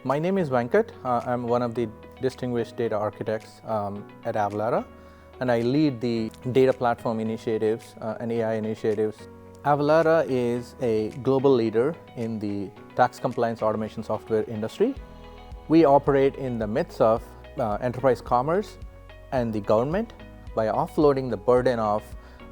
My name is Venkat. I'm one of the distinguished data architects at Avalara, and I lead the data platform initiatives and AI initiatives. Avalara is a global leader in the tax compliance automation software industry. We operate in the midst of enterprise commerce and the government by offloading the burden of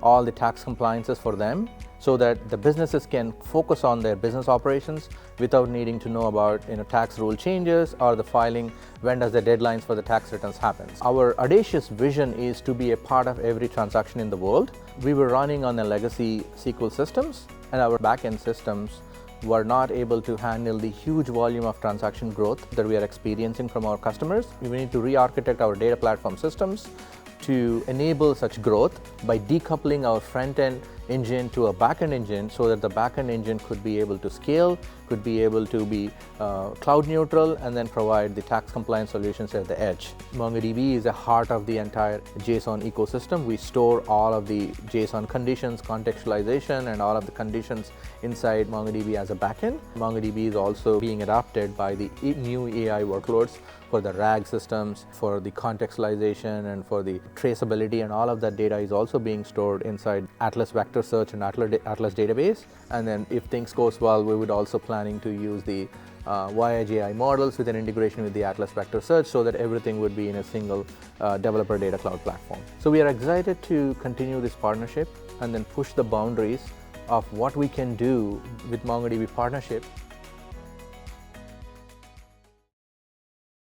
all the tax compliances for them so that the businesses can focus on their business operations without needing to know about tax rule changes or the filing, when does the deadlines for the tax returns happen. Our audacious vision is to be a part of every transaction in the world. We were running on the legacy SQL systems, and our backend systems were not able to handle the huge volume of transaction growth that we are experiencing from our customers. We need to re-architect our data platform systems to enable such growth by decoupling our front-end engine to a back-end engine so that the back-end engine could be able to scale, could be able to be cloud neutral, and then provide the tax compliance solutions at the edge. MongoDB is the heart of the entire JSON ecosystem. We store all of the JSON conditions, contextualization, and all of the conditions inside MongoDB as a backend. MongoDB is also being adopted by the new AI workloads for the RAG systems, for the contextualization, and for the traceability, and all of that data is also being stored inside Atlas Vector Search and Atlas database. And then if things goes well, we would also planning to use the YAGI models with an integration with the Atlas Vector Search so that everything would be in a single developer data cloud platform. So we are excited to continue this partnership and then push the boundaries of what we can do with MongoDB partnership